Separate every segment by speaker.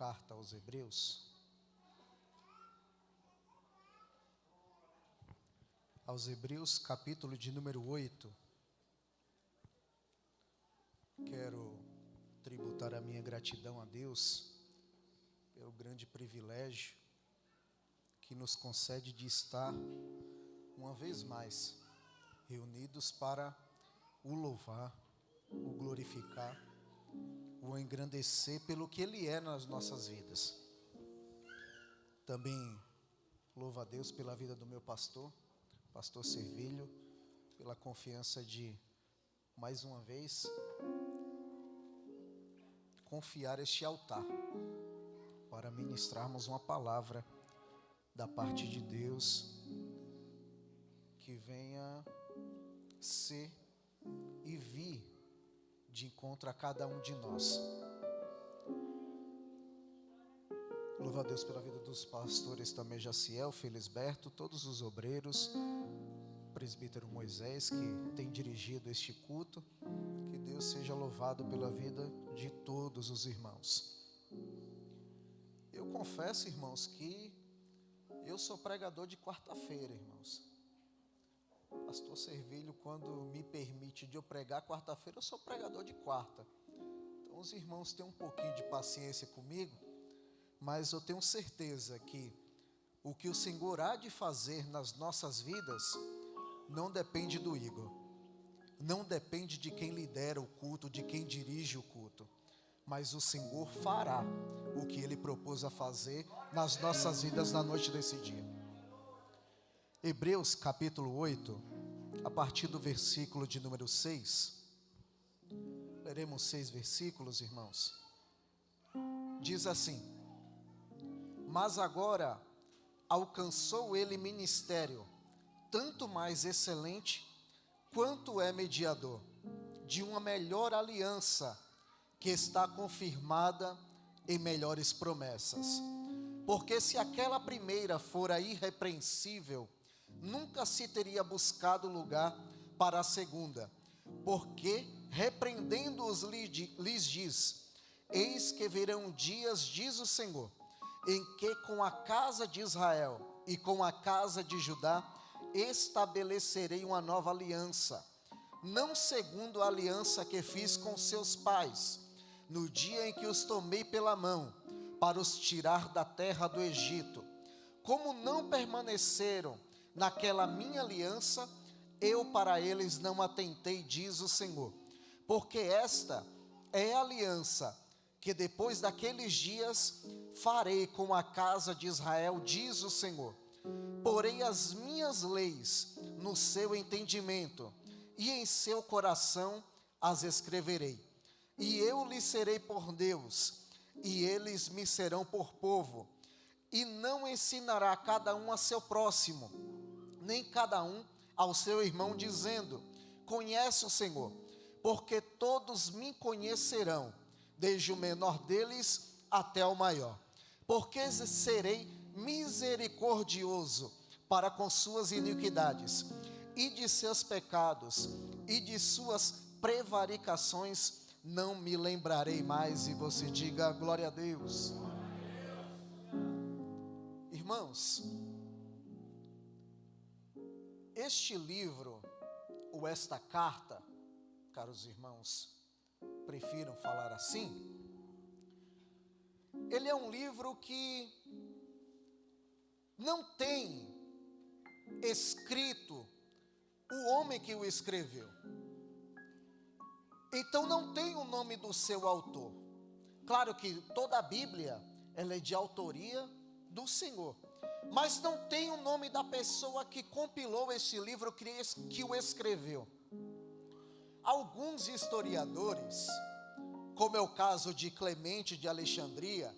Speaker 1: carta aos Hebreus. Aos Hebreus, capítulo de número 8. Quero tributar a minha gratidão a Deus pelo grande privilégio que nos concede de estar uma vez mais reunidos para o louvar, o glorificar, o engrandecer pelo que Ele é nas nossas vidas. Também louvo a Deus pela vida do meu pastor Servilho, pela confiança de, mais uma vez, confiar este altar para ministrarmos uma palavra da parte de Deus que venha ser e vir de encontro a cada um de nós. Louvo a Deus pela vida dos pastores também, Jaciel, Felisberto, todos os obreiros, presbítero Moisés, que tem dirigido este culto. Que Deus seja louvado pela vida de todos os irmãos. Eu confesso, irmãos, que eu sou pregador de quarta-feira, irmãos. Pastor Servilho, quando me permite de eu pregar quarta-feira, eu sou pregador de quarta. Então os irmãos têm um pouquinho de paciência comigo, mas eu tenho certeza que o que o Senhor há de fazer nas nossas vidas não depende do Igor, não depende de quem lidera o culto, de quem dirige o culto, mas o Senhor fará o que Ele propôs a fazer nas nossas vidas na noite desse dia. Hebreus capítulo 8, a partir do versículo de número 6, leremos 6 versículos, irmãos. Diz assim: mas agora alcançou ele ministério, tanto mais excelente, quanto é mediador de uma melhor aliança, que está confirmada em melhores promessas. Porque se aquela primeira fora irrepreensível, nunca se teria buscado lugar para a segunda. Porque, repreendendo-os, lhes diz: eis que virão dias, diz o Senhor, em que com a casa de Israel e com a casa de Judá estabelecerei uma nova aliança, não segundo a aliança que fiz com seus pais, no dia em que os tomei pela mão, para os tirar da terra do Egito. Como não permaneceram naquela minha aliança, eu para eles não atentei, diz o Senhor. Porque esta é a aliança que depois daqueles dias farei com a casa de Israel, diz o Senhor. Porei as minhas leis no seu entendimento, e em seu coração as escreverei. E eu lhes serei por Deus, e eles me serão por povo. E não ensinará cada um a seu próximo, nem cada um ao seu irmão, dizendo: conhece o Senhor, porque todos me conhecerão, desde o menor deles até o maior. Porque serei misericordioso para com suas iniquidades, e de seus pecados, e de suas prevaricações não me lembrarei mais. E você diga glória a Deus. Irmãos, este livro, ou esta carta, caros irmãos, prefiram falar assim, ele é um livro que não tem escrito o homem que o escreveu. Então não tem o nome do seu autor. Claro que toda a Bíblia, ela é de autoria do Senhor, mas não tem o nome da pessoa que compilou esse livro, que o escreveu. Alguns historiadores, como é o caso de Clemente de Alexandria,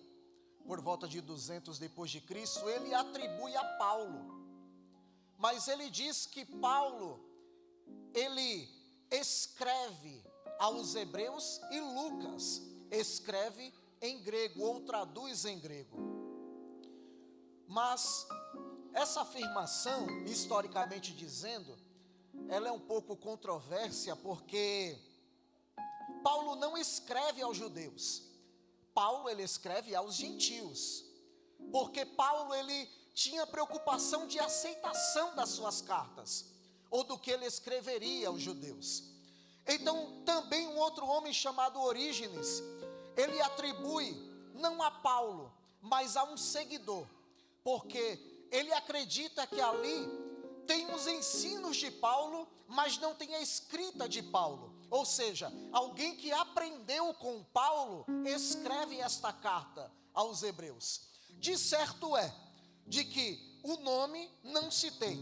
Speaker 1: por volta de 200 depois de Cristo, ele atribui a Paulo. Mas ele diz que Paulo, ele escreve aos hebreus, e Lucas escreve em grego, ou traduz em grego. Mas essa afirmação, historicamente dizendo, ela é um pouco controvérsia, porque Paulo não escreve aos judeus. Paulo ele escreve aos gentios, porque Paulo ele tinha preocupação de aceitação das suas cartas, ou do que ele escreveria aos judeus. Então também um outro homem chamado Orígenes, ele atribui não a Paulo, mas a um seguidor, porque ele acredita que ali tem os ensinos de Paulo, mas não tem a escrita de Paulo. Ou seja, alguém que aprendeu com Paulo escreve esta carta aos hebreus. De certo é, de que o nome não se tem,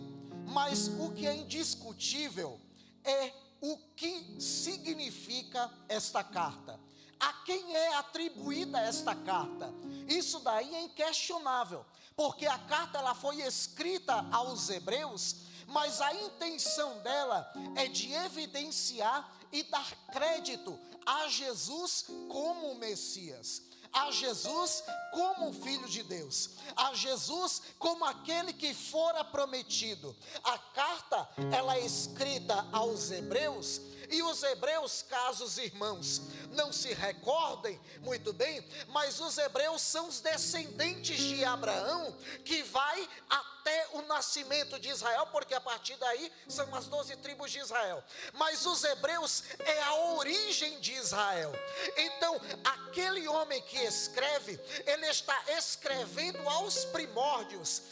Speaker 1: mas o que é indiscutível é o que significa esta carta. A quem é atribuída esta carta? Isso daí é inquestionável, porque a carta ela foi escrita aos hebreus, mas a intenção dela é de evidenciar e dar crédito a Jesus como o Messias, a Jesus como o Filho de Deus, a Jesus como aquele que fora prometido. A carta ela é escrita aos hebreus, e os hebreus, caso os irmãos não se recordem muito bem, mas os hebreus são os descendentes de Abraão, que vai até o nascimento de Israel, porque a partir daí são as 12 tribos de Israel. Mas os hebreus é a origem de Israel. Então, aquele homem que escreve, ele está escrevendo aos primórdios,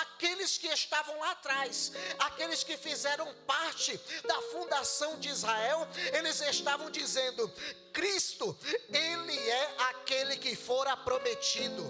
Speaker 1: àqueles que estavam lá atrás, aqueles que fizeram parte da fundação de Israel. Eles estavam dizendo: Cristo, ele é aquele que fora prometido.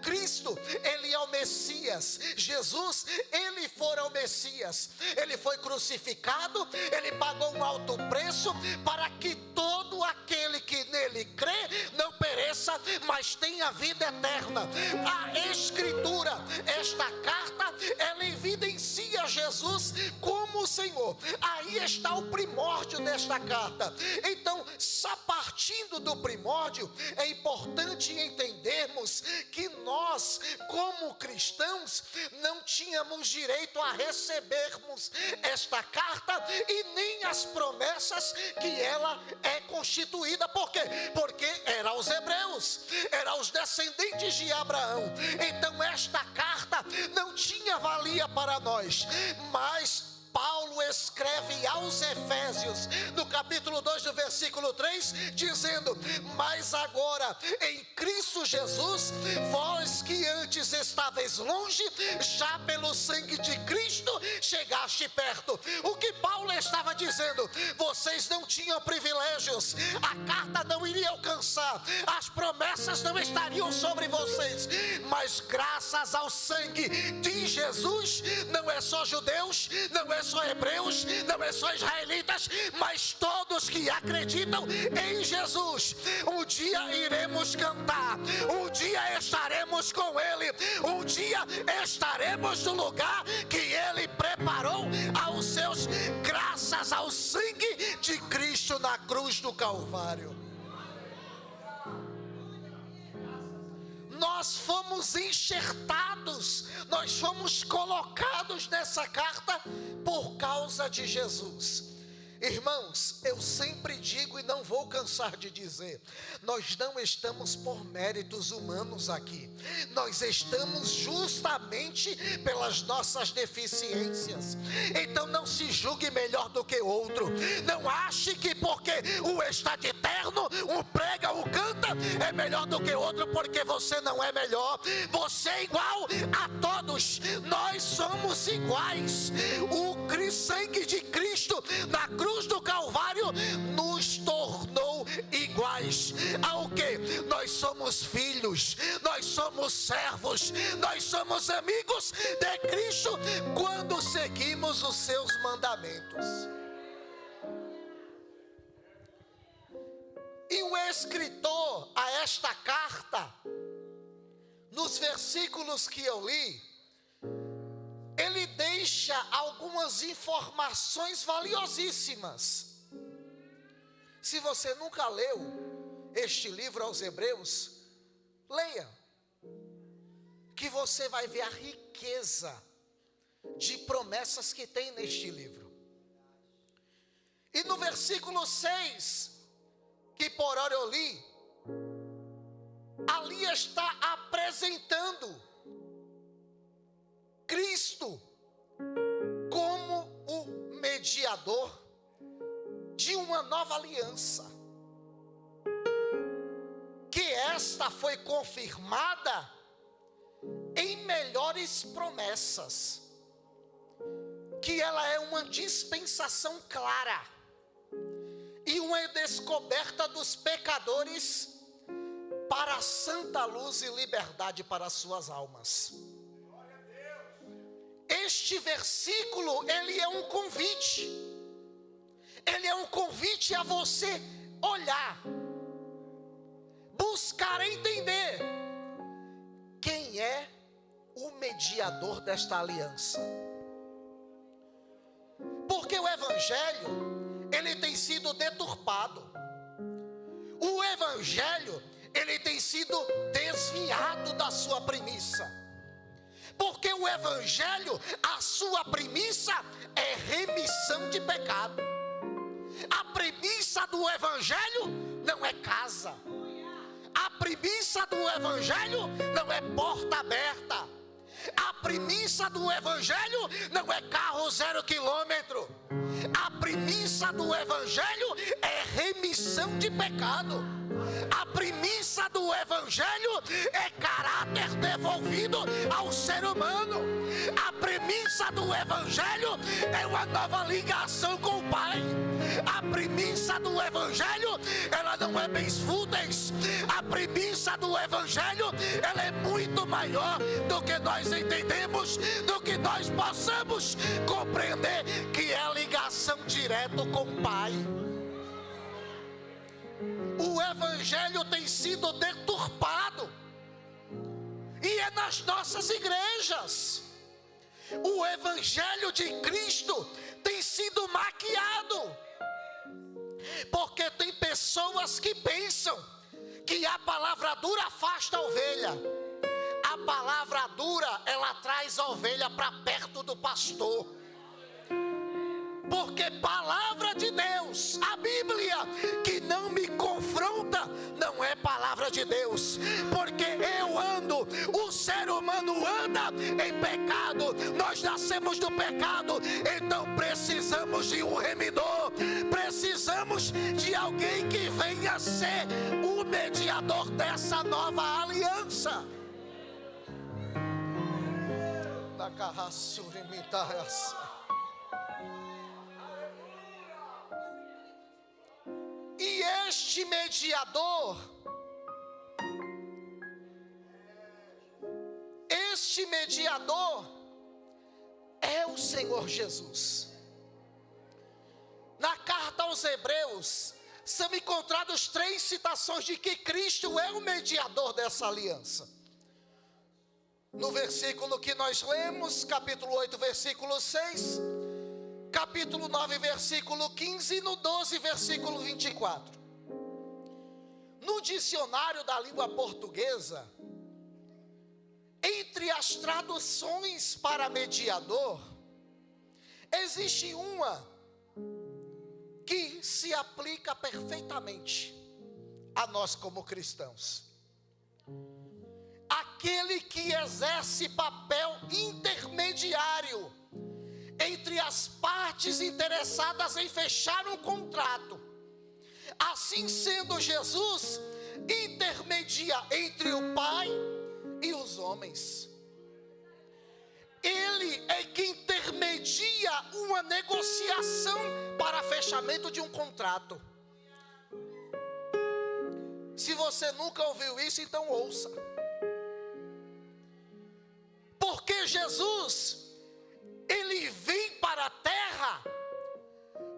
Speaker 1: Cristo, ele é o Messias. Jesus, ele fora o Messias. Ele foi crucificado, ele pagou um alto preço para que todo aquele que nele crê não pereça, mas tenha vida eterna. A Escritura, esta carta, ela evidencia Jesus como o Senhor. Aí está o primórdio desta carta. Então, só partindo do primórdio, é importante entendermos que nós, como cristãos, não tínhamos direito a recebermos esta carta e nem as promessas que ela é constituída. Por quê? Porque era os hebreus, eram os descendentes de Abraão. Então esta carta não tinha valia para nós, mas Paulo escreve aos Efésios, no capítulo 2, no versículo 3, dizendo: mas agora em Cristo Jesus, vós que antes estáveis longe, já pelo sangue de Cristo chegaste perto. O que Paulo estava dizendo? Vocês não tinham privilégios, a carta não iria alcançar, as promessas não estariam sobre vocês, mas graças ao sangue de Jesus, não é só judeus, não é só hebreus, não é só israelitas, mas todos que acreditam em Jesus, um dia iremos cantar, um dia estaremos com Ele, um dia estaremos no lugar que Ele preparou aos seus, graças ao sangue de Cristo na cruz do Calvário. Nós fomos enxertados, nós fomos colocados nessa carta por causa de Jesus. Irmãos, eu sempre digo e não vou cansar de dizer, nós não estamos por méritos humanos aqui, nós estamos justamente pelas nossas deficiências. Então não se julgue melhor do que outro, não ache que porque um está de terno, um prega, um canta, é melhor do que outro, porque você não é melhor, você é igual a todos, nós somos iguais. O sangue de Cristo na cruz do Calvário nos tornou iguais ao que? Nós somos filhos, nós somos servos, nós somos amigos de Cristo quando seguimos os seus mandamentos. E o escritor a esta carta, nos versículos que eu li, ele deixa algumas informações valiosíssimas. Se você nunca leu este livro aos Hebreus, leia, que você vai ver a riqueza de promessas que tem neste livro. E no versículo 6, que por hora eu li, ali está apresentando Cristo como o mediador de uma nova aliança, que esta foi confirmada em melhores promessas, que ela é uma dispensação clara e uma descoberta dos pecadores para a santa luz e liberdade para as suas almas. Este versículo, ele é um convite. Ele é um convite a você olhar, buscar entender quem é o mediador desta aliança. Porque o evangelho, ele tem sido deturpado. O evangelho, ele tem sido desviado da sua premissa. Porque o evangelho, a sua premissa é remissão de pecado. A premissa do evangelho não é casa. A premissa do evangelho não é porta aberta. A premissa do evangelho não é carro 0 quilômetro. A premissa do evangelho é remissão de pecado. A premissa do evangelho é caráter devolvido ao ser humano. A premissa do evangelho é uma nova ligação com o Pai. A premissa do evangelho, ela não é bens fúteis. A premissa do evangelho, ela é muito maior do que nós entendemos, do que nós possamos compreender, que é a ligação direta com o Pai. O evangelho tem sido deturpado, e é nas nossas igrejas. O evangelho de Cristo tem sido maquiado, porque tem pessoas que pensam que a palavra dura afasta a ovelha. A palavra dura, ela traz a ovelha para perto do pastor. Porque palavra de Deus, a Bíblia, que não me confronta, não é palavra de Deus. Porque eu ando, o ser humano anda em pecado, nós nascemos do pecado, então precisamos de um remidor, precisamos de alguém que venha ser o mediador dessa nova aliança. Da carraçurimitaras. E este mediador é o Senhor Jesus. Na carta aos Hebreus, são encontradas 3 citações de que Cristo é o mediador dessa aliança. No versículo que nós lemos, capítulo 8, versículo 6, capítulo 9, versículo 15, e no 12, versículo 24. No dicionário da língua portuguesa, entre as traduções para mediador, existe uma que se aplica perfeitamente a nós como cristãos. Aquele que exerce papel intermediário entre as partes interessadas em fechar um contrato. Assim sendo, Jesus intermedia entre o Pai e os homens. Ele é que intermedia uma negociação para fechamento de um contrato. Se você nunca ouviu isso, então ouça. Porque Jesus, ele vem para a terra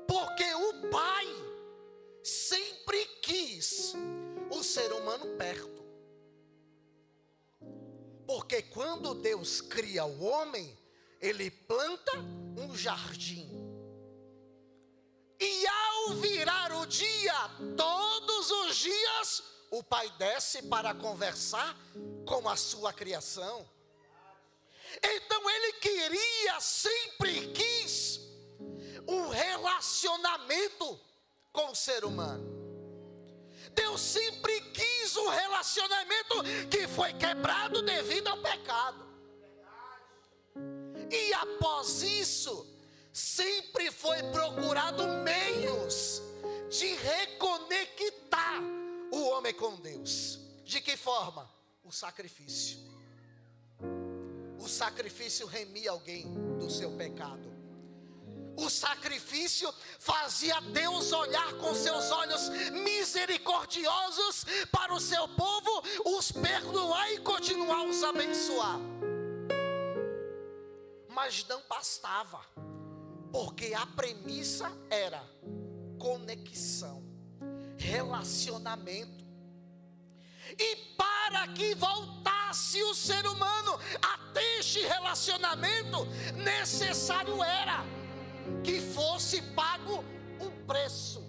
Speaker 1: porque o Pai sempre quis o ser humano perto. Porque quando Deus cria o homem, ele planta um jardim. E ao virar o dia, todos os dias, o Pai desce para conversar com a sua criação. Então ele queria, sempre quis, um relacionamento com o ser humano. Deus sempre quis um relacionamento que foi quebrado devido ao pecado. E após isso, sempre foi procurado meios de reconectar o homem com Deus. De que forma? O sacrifício. O sacrifício remia alguém do seu pecado. O sacrifício fazia Deus olhar com seus olhos misericordiosos para o seu povo, os perdoar e continuar a os abençoar. Mas não bastava, porque a premissa era conexão, relacionamento. E para que voltasse o ser humano a ter este relacionamento, necessário era que fosse pago um preço.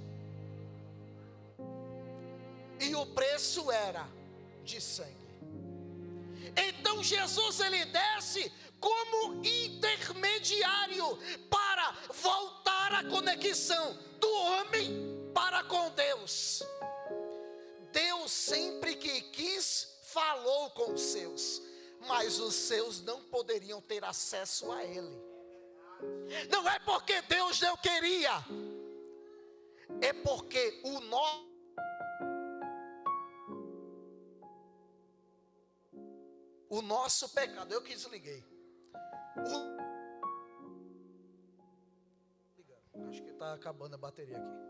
Speaker 1: E o preço era de sangue. Então Jesus, ele desce como intermediário para voltar a conexão do homem para com Deus. Deus sempre que quis falou com os seus, mas os seus não poderiam ter acesso a ele. Não é porque Deus não queria, é porque o nosso pecado, eu que desliguei. Acho que está acabando a bateria aqui.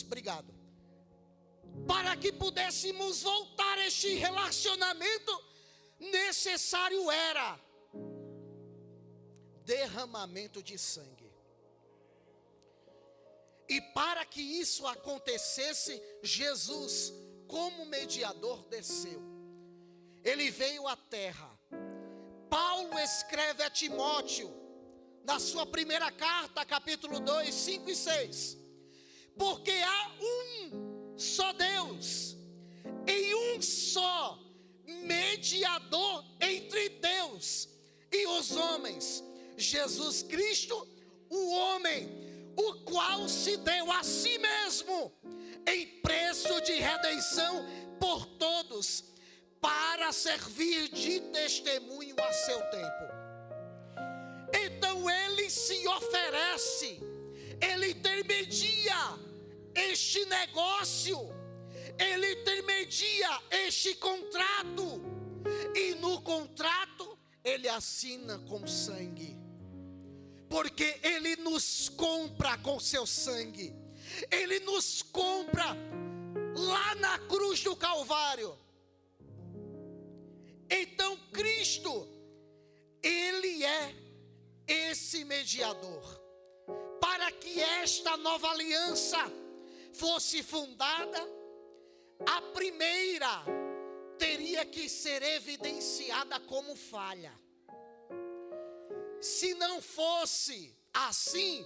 Speaker 1: Obrigado. Para que pudéssemos voltar a este relacionamento, necessário era derramamento de sangue. E para que isso acontecesse, Jesus, como mediador, desceu. Ele veio à terra. Paulo escreve a Timóteo, na sua primeira carta, capítulo 2, 5 e 6. Porque há um só Deus e um só mediador entre Deus e os homens, Jesus Cristo, o homem, o qual se deu a si mesmo em preço de redenção por todos, para servir de testemunho a seu tempo. Então ele se oferece, ele intermedia este negócio, ele intermedia este contrato, e no contrato ele assina com sangue, porque ele nos compra com seu sangue, ele nos compra lá na cruz do Calvário. Então Cristo, ele é esse mediador, para que esta nova aliança fosse fundada. A primeira teria que ser evidenciada como falha. Se não fosse assim,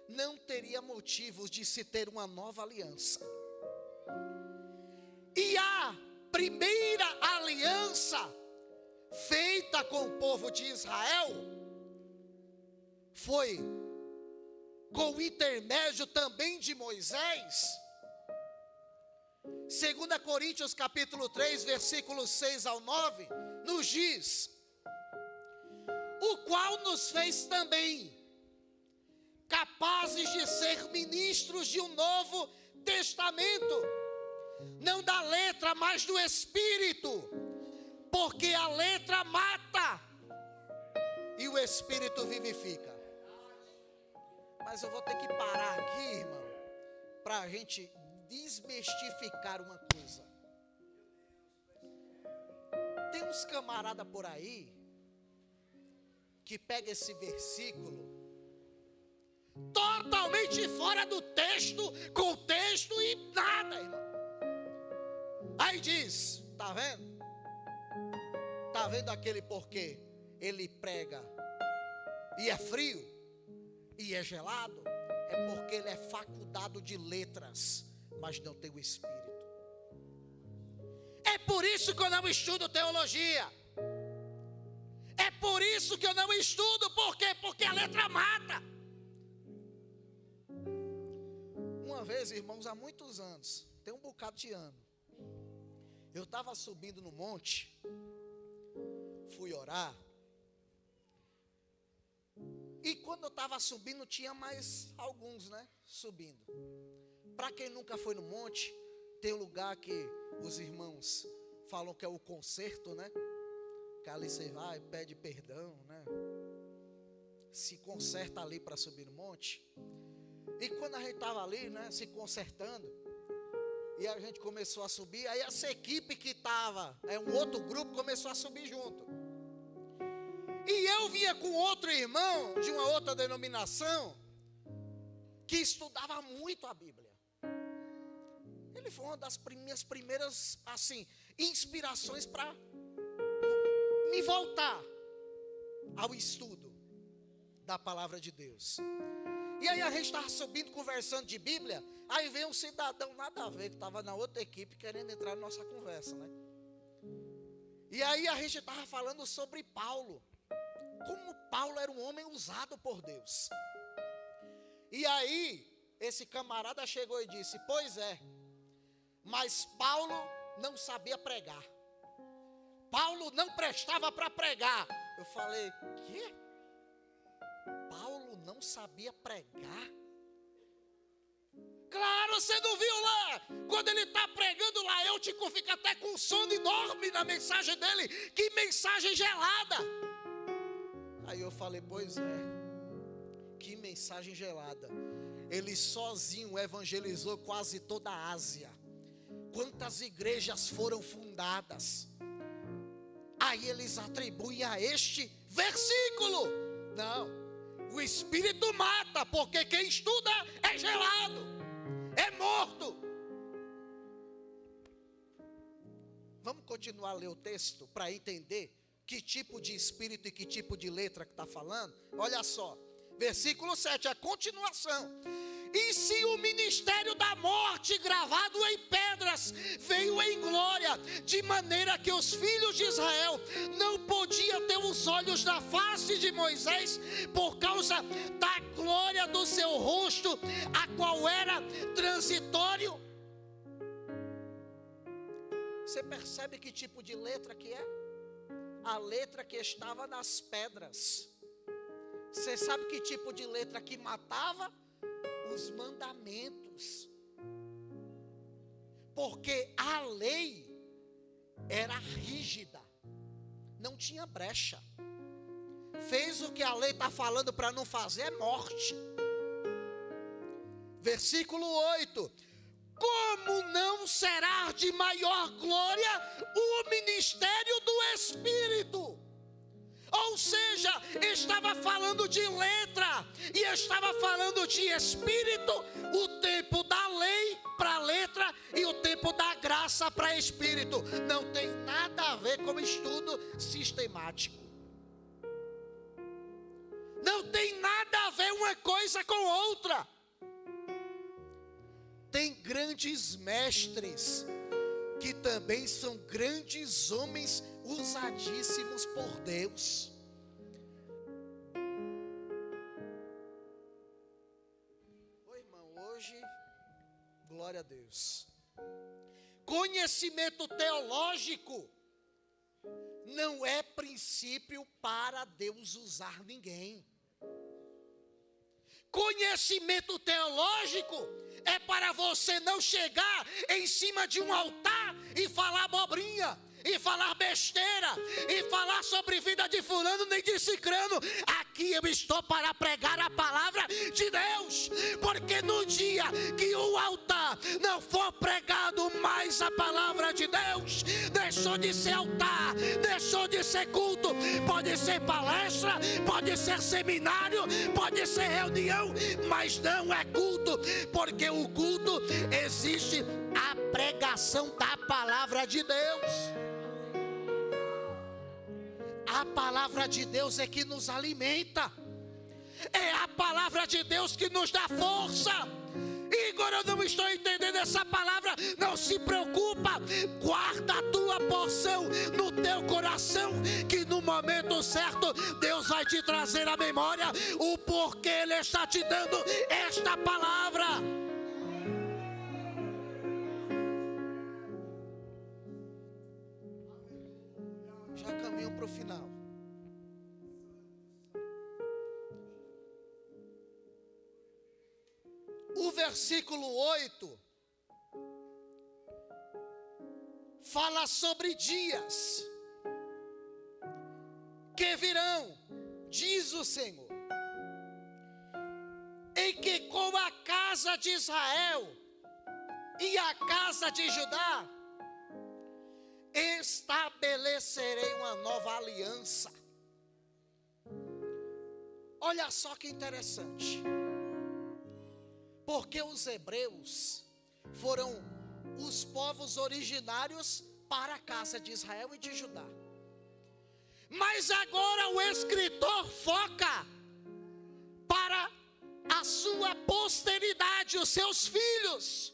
Speaker 1: não teria motivos de se ter uma nova aliança. E a primeira aliança feita com o povo de Israel foi com o intermédio também de Moisés. 2 Coríntios capítulo 3, versículos 6 ao 9, nos diz: o qual nos fez também capazes de ser ministros de um novo testamento, não da letra, mas do Espírito, porque a letra mata e o Espírito vivifica. Mas eu vou ter que parar aqui, irmão, para a gente desmistificar uma coisa. Tem uns camarada por aí que pega esse versículo totalmente fora do texto, contexto e nada, irmão. Aí diz, tá vendo? Tá vendo aquele porquê? Ele prega e é frio e é gelado, é porque ele é faculdado de letras, mas não tem o Espírito. É por isso que eu não estudo teologia. É por isso que eu não estudo, por quê? Porque a letra mata. Uma vez, irmãos, há muitos anos, tem um bocado de ano, eu estava subindo no monte, fui orar, e quando eu estava subindo, tinha mais alguns, subindo. Para quem nunca foi no monte, tem um lugar que os irmãos falam que é o concerto, que ali você vai, pede perdão, se conserta ali para subir no monte. E quando a gente estava ali, se consertando, e a gente começou a subir, aí essa equipe que estava, um outro grupo, começou a subir junto. E eu vinha com outro irmão, de uma outra denominação, que estudava muito a Bíblia. Ele foi uma das minhas primeiras, inspirações para me voltar ao estudo da palavra de Deus. E aí a gente estava subindo, conversando de Bíblia, aí veio um cidadão nada a ver, que estava na outra equipe, querendo entrar na nossa conversa, E aí a gente estava falando sobre Paulo, como Paulo era um homem usado por Deus. E aí, esse camarada chegou e disse, pois é, mas Paulo não sabia pregar. Paulo não prestava para pregar. Eu falei, quê? Paulo não sabia pregar? Claro, você não viu lá, quando ele está pregando lá, Eutico fica até com sono e dorme na mensagem dele. Que mensagem gelada. Aí eu falei, pois é, que mensagem gelada. Ele sozinho evangelizou quase toda a Ásia. Quantas igrejas foram fundadas? Aí eles atribuem a este versículo. Não, o Espírito mata, porque quem estuda é gelado, é morto. Vamos continuar a ler o texto para entender que tipo de espírito e que tipo de letra que está falando. Olha só, versículo 7, a continuação. E se o ministério da morte gravado em pedras veio em glória, de maneira que os filhos de Israel não podiam ter os olhos na face de Moisés, por causa da glória do seu rosto, a qual era transitório. Você percebe que tipo de letra que é? A letra que estava nas pedras. Você sabe que tipo de letra que matava? Os mandamentos. Porque a lei era rígida, não tinha brecha. Fez o que a lei está falando para não fazer, é morte. Versículo 8. Como não será de maior glória o ministério do Espírito? Ou seja, estava falando de letra e estava falando de Espírito, o tempo da lei para letra e o tempo da graça para Espírito. Não tem nada a ver com estudo sistemático. Não tem nada a ver uma coisa com outra. Tem grandes mestres que também são grandes homens usadíssimos por Deus. Ô irmão, hoje, glória a Deus. Conhecimento teológico não é princípio para Deus usar ninguém. Conhecimento teológico é para você não chegar em cima de um altar e falar abobrinha, e falar besteira, e falar sobre vida de fulano nem de cicrano. Aqui eu estou para pregar a palavra de Deus, porque no dia que o altar palavra, não for pregado mais a palavra de Deus, deixou de ser altar, deixou de ser culto. Pode ser palestra, pode ser seminário, pode ser reunião, mas não é culto, porque o culto existe a pregação da palavra de Deus. A palavra de Deus é que nos alimenta, é a palavra de Deus que nos dá força. Igor, eu não estou entendendo essa palavra. Não se preocupa, guarda a tua porção no teu coração, que no momento certo Deus vai te trazer à memória o porquê Ele está te dando esta palavra. Já caminho para o final. O versículo 8 fala sobre dias que virão, diz o Senhor, em que com a casa de Israel e a casa de Judá estabelecerei uma nova aliança. Olha só que interessante. Porque os hebreus foram os povos originários para a casa de Israel e de Judá. Mas agora o escritor foca para a sua posteridade, os seus filhos.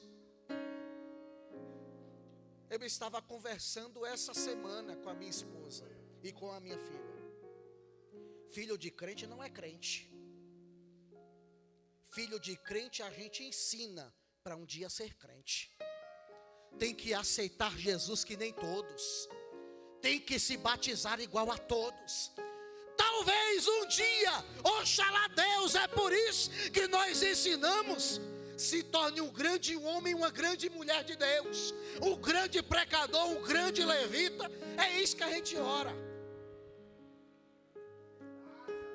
Speaker 1: Eu estava conversando essa semana com a minha esposa e com a minha filha. Filho de crente não é crente. Filho de crente a gente ensina para um dia ser crente. Tem que aceitar Jesus que nem todos. Tem que se batizar igual a todos. Talvez um dia, oxalá Deus, é por isso que nós ensinamos, se torne um grande homem, uma grande mulher de Deus, um grande pregador, um grande levita. É isso que a gente ora.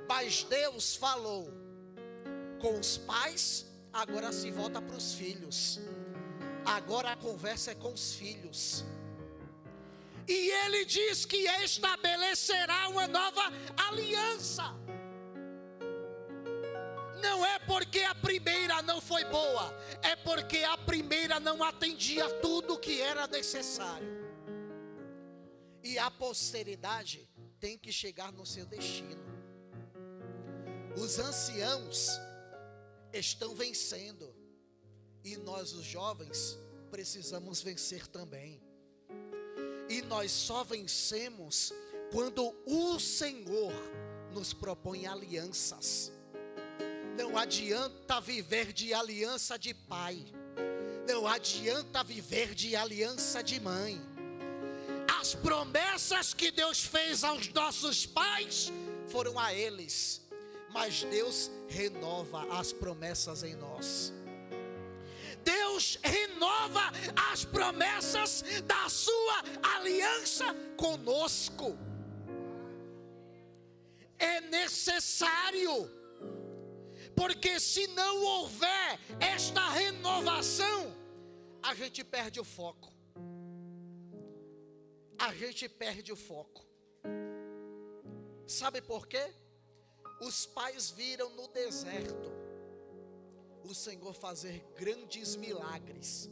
Speaker 1: Mas Deus falou com os pais, agora se volta para os filhos. Agora a conversa é com os filhos. E ele diz que estabelecerá uma nova aliança. Não é porque a primeira não foi boa, é porque a primeira não atendia tudo o que era necessário. E a posteridade tem que chegar no seu destino. Os anciãos estão vencendo, e nós os jovens precisamos vencer também. E nós só vencemos quando o Senhor nos propõe alianças. Não adianta viver de aliança de pai, não adianta viver de aliança de mãe. As promessas que Deus fez aos nossos pais foram a eles, mas Deus renova as promessas em nós. Deus renova as promessas da sua aliança conosco. É necessário, porque se não houver esta renovação, a gente perde o foco. A gente perde o foco. Sabe por quê? Os pais viram no deserto o Senhor fazer grandes milagres,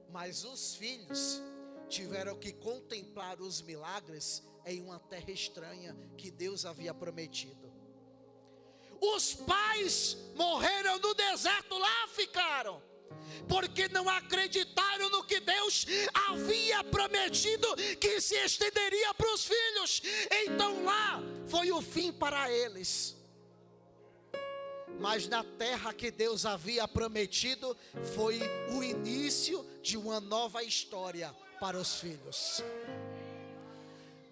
Speaker 1: mas os filhos tiveram que contemplar os milagres em uma terra estranha que Deus havia prometido. Os pais morreram no deserto, lá ficaram, porque não acreditaram no que Deus havia prometido, que se estenderia para os filhos. Então lá foi o fim para eles. Mas na terra que Deus havia prometido, foi o início de uma nova história para os filhos.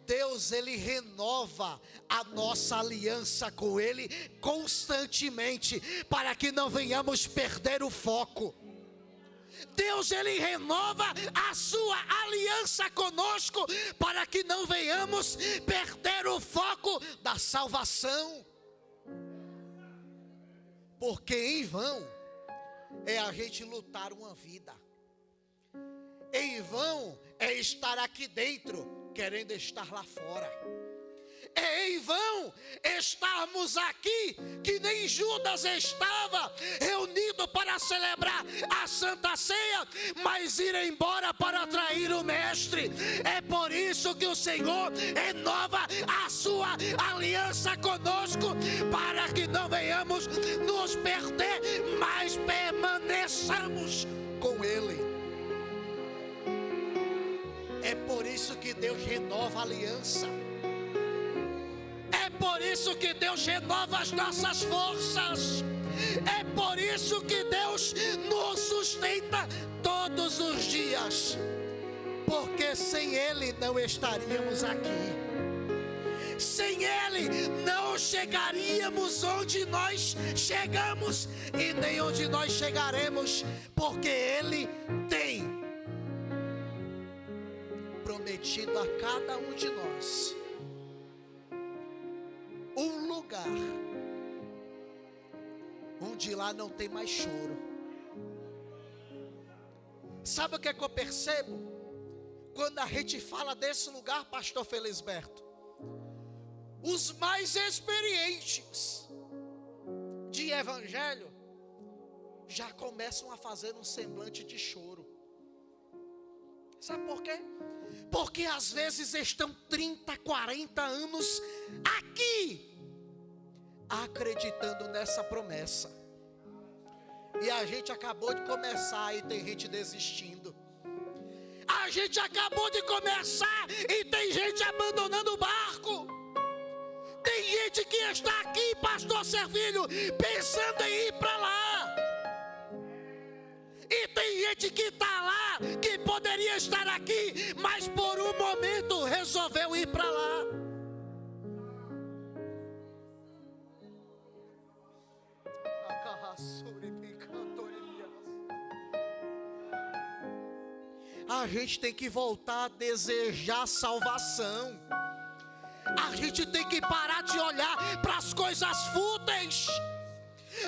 Speaker 1: Deus, Ele renova a nossa aliança com Ele constantemente, para que não venhamos perder o foco. Deus, Ele renova a sua aliança conosco, para que não venhamos perder o foco da salvação. Porque em vão é a gente lutar uma vida. Em vão é estar aqui dentro, querendo estar lá fora. É em vão estarmos aqui, que nem Judas estava reunido para celebrar a Santa Ceia, mas ir embora para atrair o Mestre. É por isso que o Senhor renova a sua aliança conosco, para que não venhamos nos perder, mas permaneçamos com Ele. É por isso que Deus renova a aliança. É por isso que Deus renova as nossas forças. É por isso que Deus nos sustenta todos os dias. Porque sem Ele não estaríamos aqui. Sem Ele não chegaríamos onde nós chegamos e nem onde nós chegaremos. Porque Ele tem prometido a cada um de nós um lugar onde lá não tem mais choro. Sabe o que é que eu percebo? Quando a gente fala desse lugar, pastor Felisberto, os mais experientes de evangelho já começam a fazer um semblante de choro. Sabe por quê? Porque às vezes estão 30, 40 anos aqui, acreditando nessa promessa. E a gente acabou de começar e tem gente desistindo. A gente acabou de começar e tem gente abandonando o barco. Tem gente que está aqui, pastor Servilho, pensando em ir para lá. E tem gente que está lá, que poderia estar aqui, mas por um momento resolveu ir para lá. A gente tem que voltar a desejar salvação. A gente tem que parar de olhar para as coisas fúteis.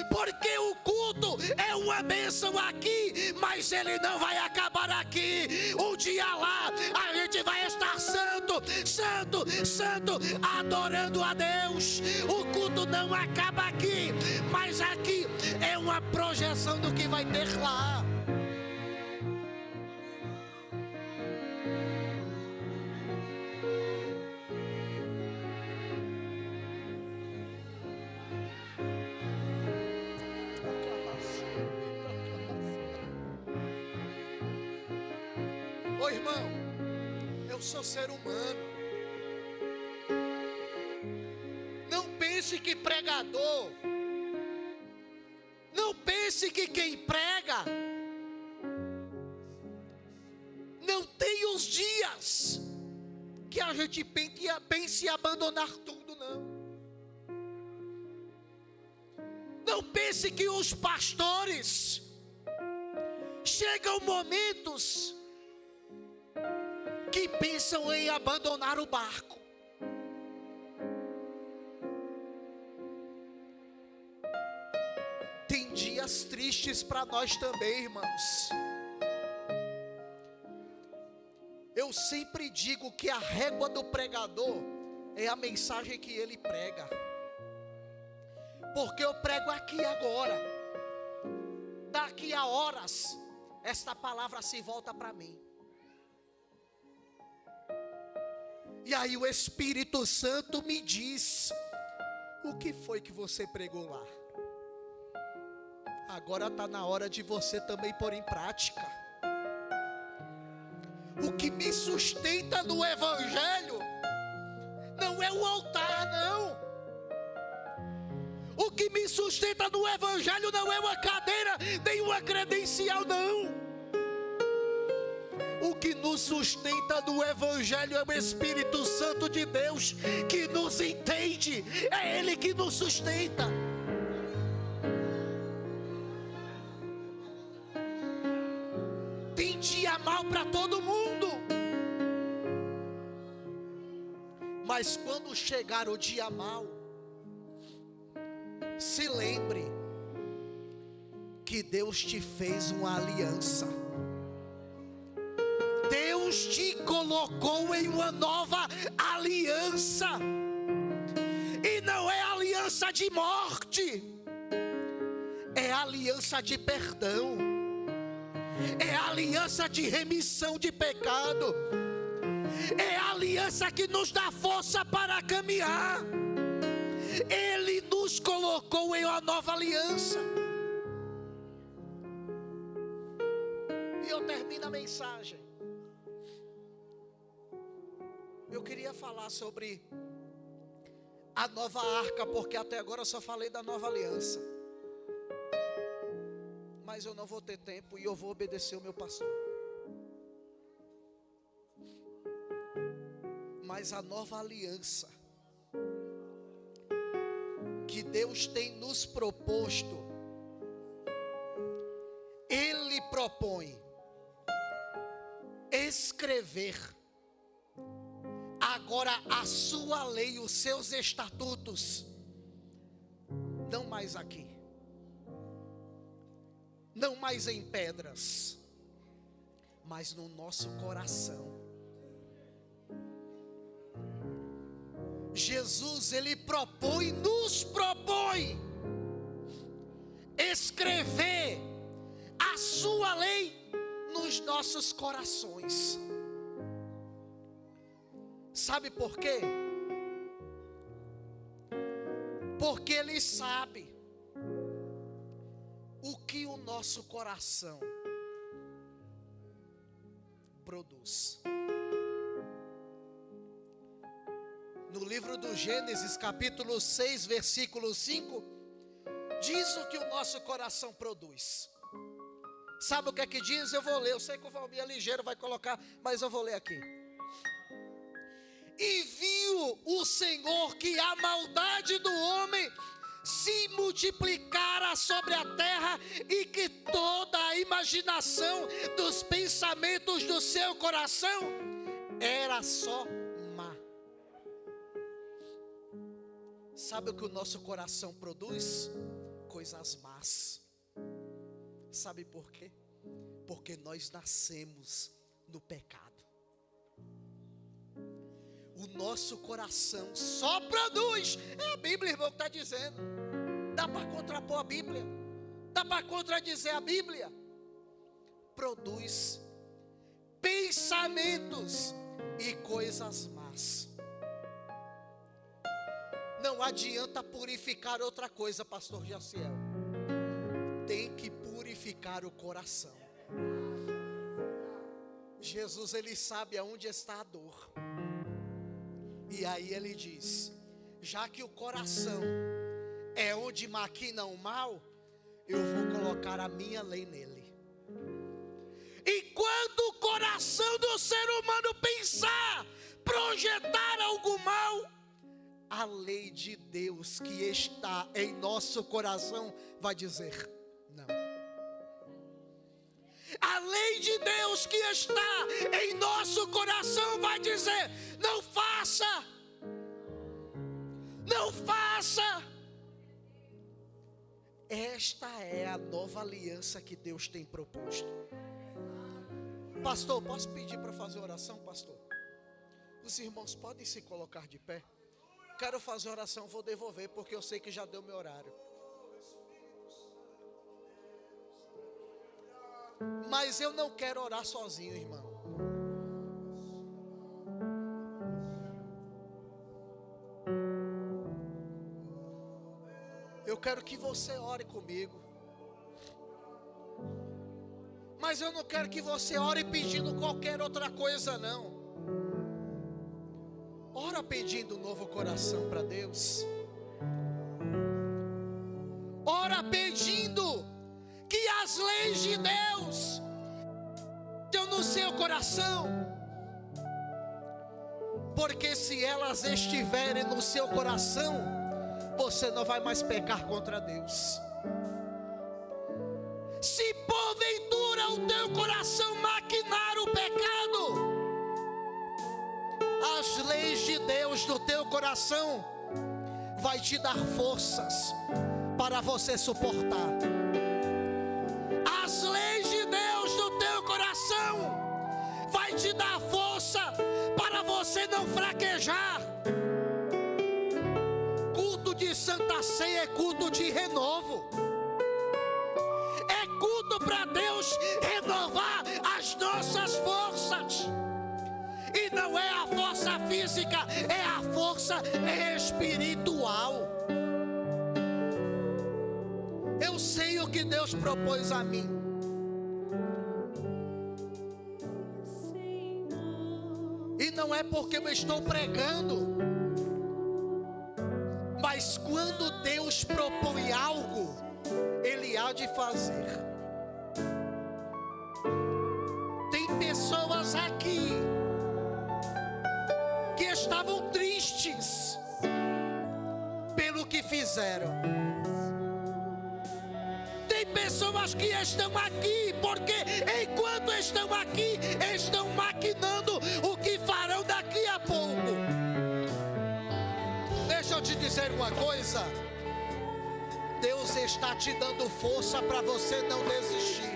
Speaker 1: Porque o culto é uma bênção aqui, mas ele não vai acabar aqui. Um dia lá a gente vai estar santo, santo, santo, adorando a Deus. O culto não acaba aqui, mas aqui é uma projeção do que vai ter lá. Ô irmão, eu sou ser humano. Não pense que pregador, não pense que quem prega não tem os dias que a gente pense em abandonar tudo, não. Não pense que os pastores chegam momentos que pensam em abandonar o barco. Tem dias tristes para nós também, irmãos. Eu sempre digo que a régua do pregador é a mensagem que ele prega. Porque eu prego aqui agora. Daqui a horas, esta palavra se volta para mim. E aí o Espírito Santo me diz: o que foi que você pregou lá? Agora está na hora de você também pôr em prática. O que me sustenta no Evangelho não é o altar, não. O que me sustenta no Evangelho não é uma cadeira, nem uma credencial, não. O que nos sustenta no Evangelho é o Espírito Santo de Deus, que nos entende. É Ele que nos sustenta. Tem dia mal para todo mundo, mas quando chegar o dia mal, se lembre que que Deus te fez uma aliança. Deus te colocou em uma nova aliança. E não é aliança de morte, é aliança de perdão, é aliança de remissão de pecado, é aliança que nos dá força para caminhar. Ele nos colocou em uma nova aliança. E eu termino a mensagem. Eu queria falar sobre a nova arca, porque até agora eu só falei da nova aliança. Mas eu não vou ter tempo e eu vou obedecer o meu pastor. Mas a nova aliança que Deus tem nos proposto, Ele propõe escrever agora a sua lei, os seus estatutos, não mais aqui, não mais em pedras, mas no nosso coração. Jesus, Ele nos propõe escrever a sua lei nos nossos corações. Sabe por quê? Porque Ele sabe o que o nosso coração produz. No livro do Gênesis, capítulo 6, versículo 5, diz o que o nosso coração produz. Sabe o que é que diz? Eu vou ler, eu sei que o Valmir é ligeiro, vai colocar, mas eu vou ler aqui. E viu o Senhor que a maldade do homem se multiplicara sobre a terra, e que toda a imaginação dos pensamentos do seu coração era só má. Sabe o que o nosso coração produz? Coisas más. Sabe por quê? Porque nós nascemos no pecado. O nosso coração só produz. É a Bíblia, irmão, que está dizendo. Dá para contrapor a Bíblia? Dá para contradizer a Bíblia? Produz pensamentos e coisas más. Não adianta purificar outra coisa, pastor Jaciel. Tem que purificar o coração. Jesus, Ele sabe aonde está a dor. E aí Ele diz: já que o coração é onde maquina o mal, eu vou colocar a minha lei nele. E quando o coração do ser humano pensar, projetar algo mal, a lei de Deus que está em nosso coração vai dizer não. A lei de Deus que está em nosso coração vai dizer: não faça, não faça. Esta é a nova aliança que Deus tem proposto. Pastor, posso pedir para fazer oração, pastor? Os irmãos podem se colocar de pé. Quero fazer oração, vou devolver, porque eu sei que já deu meu horário. Mas eu não quero orar sozinho, irmão. Eu quero que você ore comigo. Mas eu não quero que você ore pedindo qualquer outra coisa, não. Ora pedindo um novo coração para Deus. Ora pedindo que as leis de Deus estejam no seu coração. Porque se elas estiverem no seu coração, você não vai mais pecar contra Deus. Se porventura o teu coração maquinar o pecado, as leis de Deus do teu coração vai te dar forças para você suportar. não fraquejar. Culto de Santa Ceia é culto de renovo. É culto para Deus renovar as nossas forças. E não é a força física, é a força espiritual. Eu sei o que Deus propôs a mim. E não é porque eu estou pregando, mas quando Deus propõe algo, Ele há de fazer. Tem pessoas aqui que estavam tristes pelo que fizeram. Tem pessoas que estão aqui porque enquanto estão aqui, estão maquinando o que farão daqui a pouco. Deixa eu te dizer uma coisa. Deus está te dando força para você não desistir.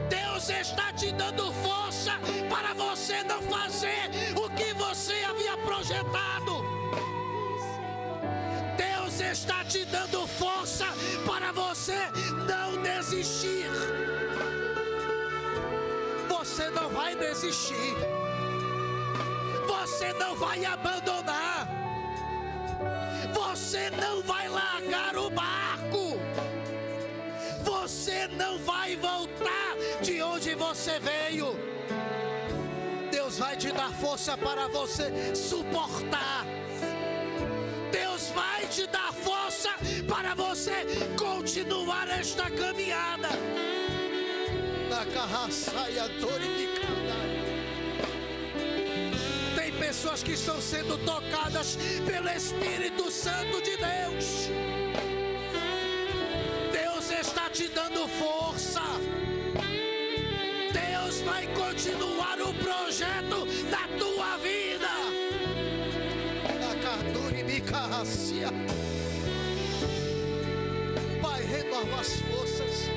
Speaker 1: Deus está te dando força para você não fazer o que você havia projetado. Deus está te dando força para você não desistir. Você não vai desistir. Você não vai abandonar. Você não vai largar o barco. Você não vai voltar de onde você veio. Deus vai te dar força para você suportar. Deus vai te dar força para você continuar esta caminhada. Na carraçaia dormicada. Tem pessoas que estão sendo tocadas pelo Espírito Santo de Deus. Deus está te dando força. Deus vai continuar o projeto da tua vida. Pai, renova as forças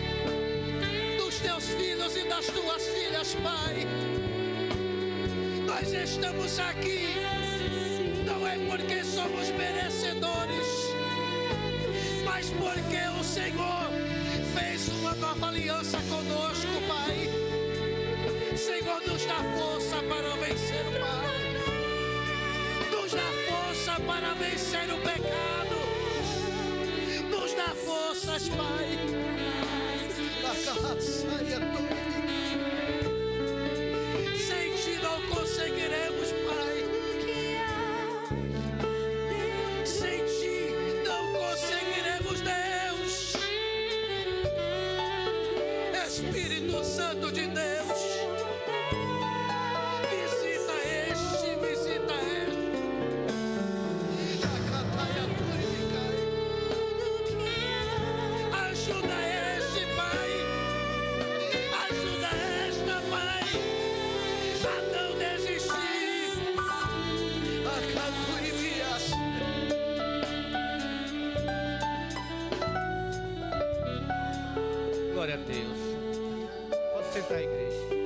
Speaker 1: dos teus filhos e das tuas filhas, Pai. Nós estamos aqui, não é porque somos merecedores, mas porque o Senhor fez uma nova aliança conosco, Pai. Senhor, nos dá força para vencer o mal. Nos dá força para vencer o pecado. Nos dá forças, Pai. Sem ti não conseguiremos, Pai. Sem ti não conseguiremos, Deus. Espírito Santo de Deus, visita este. Ajuda este, Pai. Ajuda esta, Pai, a não desistir.
Speaker 2: Glória a Deus. Pode sentar, igreja.